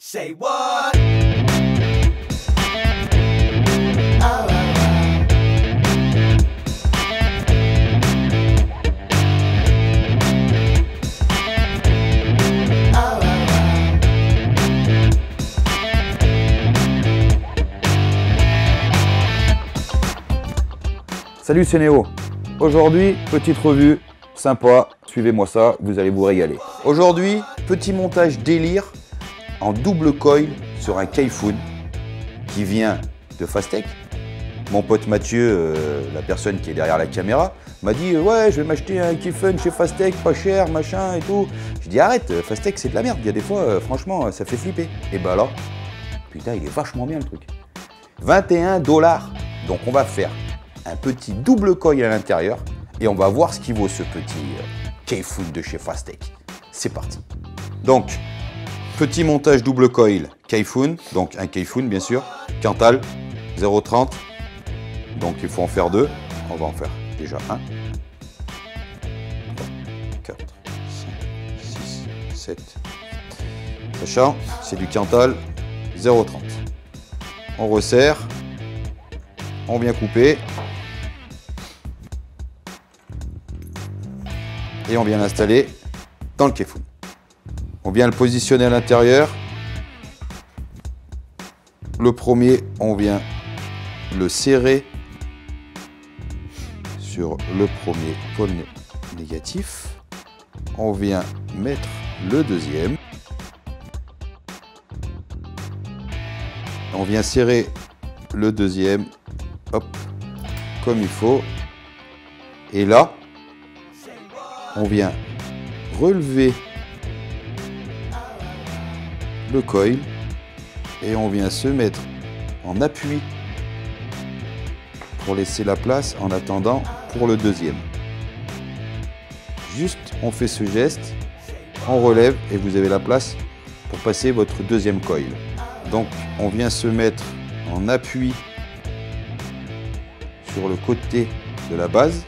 Say what? Salut, c'est Néo. Aujourd'hui, petite revue sympa, suivez-moi ça, vous allez vous régaler. Aujourd'hui, petit montage délire en double coil sur un Kaifun qui vient de Fastech. Mon pote Mathieu, la personne qui est derrière la caméra, m'a dit ouais, je vais m'acheter un Kaifun chez Fastech, pas cher, machin et tout. Je dis arrête, Fastech c'est de la merde, il y a des fois, franchement, ça fait flipper. Et bah là, putain, il est vachement bien le truc. 21 $. Donc on va faire un petit double coil à l'intérieur et on va voir ce qui vaut ce petit Kaifun de chez Fastech. C'est parti. Donc, petit montage double coil Kaifun, donc un Kaifun bien sûr, Cantal 0,30, donc il faut en faire deux, on va en faire déjà un, 3, 4, 5, 6, 7, sachant c'est du Cantal 0,30. On resserre, on vient couper, et on vient l'installer dans le Kaifun. On vient le positionner à l'intérieur. Le premier, on vient le serrer sur le premier pôle négatif. On vient mettre le deuxième. On vient serrer le deuxième, hop, comme il faut. Et là, on vient relever le coil et on vient se mettre en appui pour laisser la place en attendant pour le deuxième. Juste, on fait ce geste, on relève et vous avez la place pour passer votre deuxième coil. Donc, on vient se mettre en appui sur le côté de la base.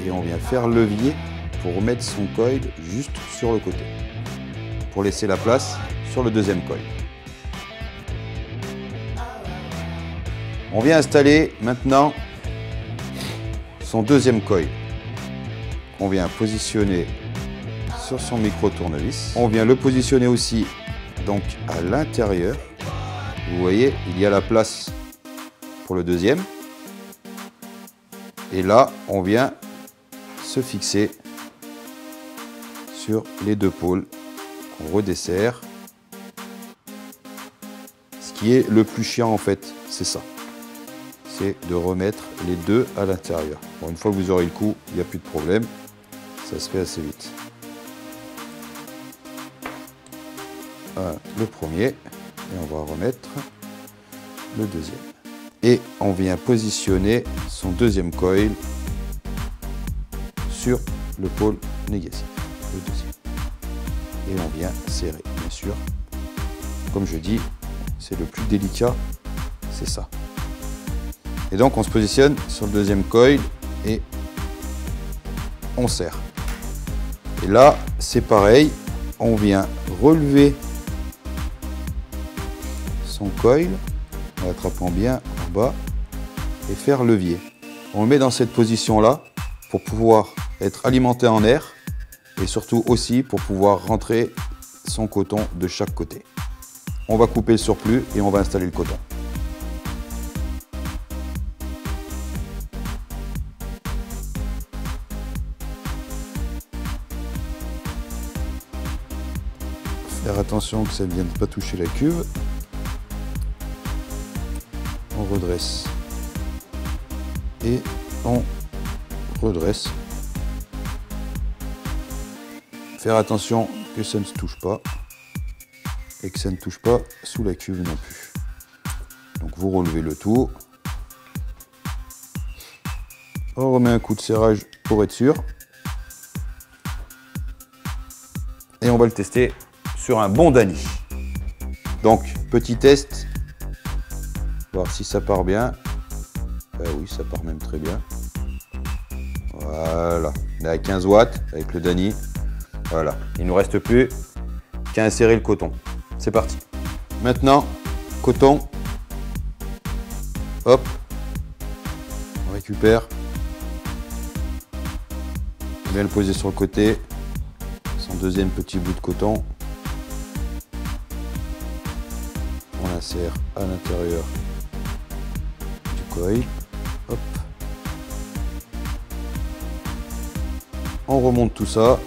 Et on vient faire levier pour remettre son coil juste sur le côté, pour laisser la place sur le deuxième coil. On vient installer maintenant son deuxième coil. On vient positionner sur son micro tournevis. On vient le positionner aussi donc à l'intérieur. Vous voyez, il y a la place pour le deuxième. Et là, on vient se fixer sur les deux pôles qu'on redessert. Ce qui est le plus chiant en fait, c'est ça. C'est de remettre les deux à l'intérieur. Bon, une fois que vous aurez le coup, il n'y a plus de problème. Ça se fait assez vite. Voilà, le premier. Et on va remettre le deuxième. Et on vient positionner son deuxième coil sur le pôle négatif, le deuxième. Et on vient serrer, bien sûr. Comme je dis, c'est le plus délicat, c'est ça. Et donc on se positionne sur le deuxième coil et on serre. Et là, c'est pareil, on vient relever son coil en l'attrapant bien en bas et faire levier. On le met dans cette position-là pour pouvoir être alimenté en air et surtout aussi pour pouvoir rentrer son coton de chaque côté. On va couper le surplus et on va installer le coton. Faire attention que ça ne vienne pas toucher la cuve. On redresse et on redresse. Faire attention que ça ne se touche pas et que ça ne touche pas sous la cuve non plus. Donc vous relevez le tout. On remet un coup de serrage pour être sûr. Et on va le tester sur un bon Dany. Donc petit test, voir si ça part bien. Oui, ça part même très bien. Voilà, on est à 15 watts avec le Dany. Voilà, il ne nous reste plus qu'à insérer le coton. C'est parti. Maintenant, coton. Hop. On récupère. On vient le poser sur le côté. Son deuxième petit bout de coton. On l'insère à l'intérieur du coil. Hop. On remonte tout ça.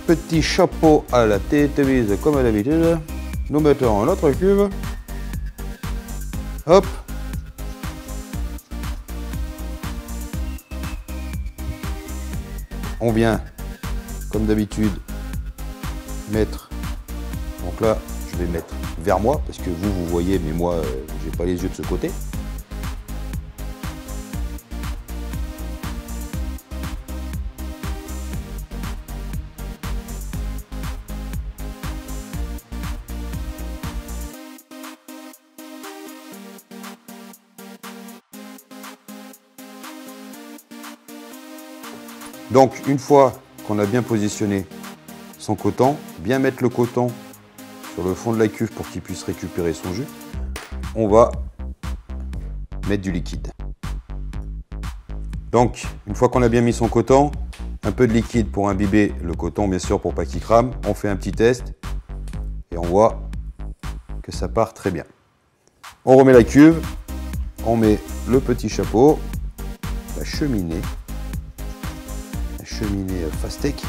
Petit chapeau à la tête mise comme à l'habitude. Nous mettons notre cube. Hop. On vient, comme d'habitude, mettre. Donc là, je vais mettre vers moi parce que vous voyez, mais moi, j'ai pas les yeux de ce côté. Donc, une fois qu'on a bien positionné son coton, bien mettre le coton sur le fond de la cuve pour qu'il puisse récupérer son jus, on va mettre du liquide. Donc, une fois qu'on a bien mis son coton, un peu de liquide pour imbiber le coton, bien sûr, pour pas qu'il crame. On fait un petit test et on voit que ça part très bien. On remet la cuve, on met le petit chapeau, la cheminée. Cheminée Fastech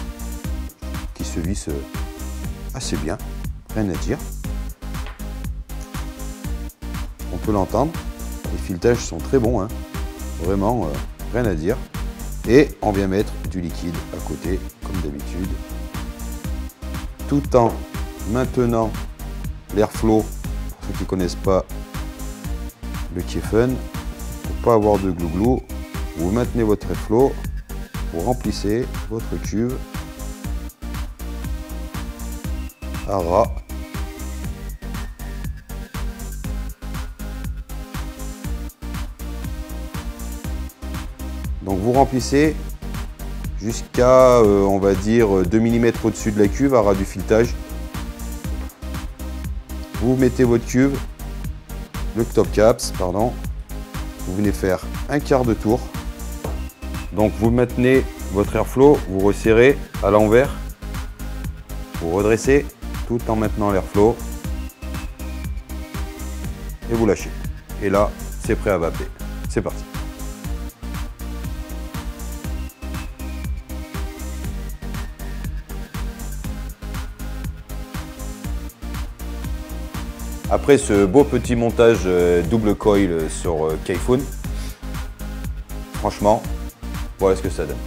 qui se visse assez bien, rien à dire. On peut l'entendre, les filetages sont très bons, hein. Vraiment rien à dire. Et on vient mettre du liquide à côté comme d'habitude, tout en maintenant l'airflow. Pour ceux qui ne connaissent pas le Kiefen, pour ne pas avoir de glouglou, vous maintenez votre airflow. Vous remplissez votre cuve à ras. Donc vous remplissez jusqu'à, on va dire, 2 mm au-dessus de la cuve à ras du filetage. Vous mettez votre cuve, le top caps, pardon. Vous venez faire un quart de tour. Donc vous maintenez votre airflow, vous resserrez à l'envers, vous redressez tout en maintenant l'airflow et vous lâchez. Et là, c'est prêt à vaper. C'est parti. Après ce beau petit montage double coil sur Kaifoun, franchement, voilà ce que ça donne.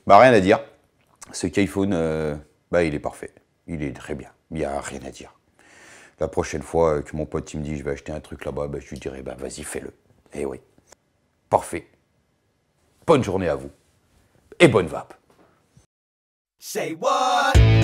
Bah rien à dire. Ce Kaifoun, il est parfait. Il est très bien. Il n'y a rien à dire. La prochaine fois que mon pote il me dit je vais acheter un truc là-bas, je lui dirai vas-y fais-le. Et oui. Parfait. Bonne journée à vous. Et bonne vape. Say what?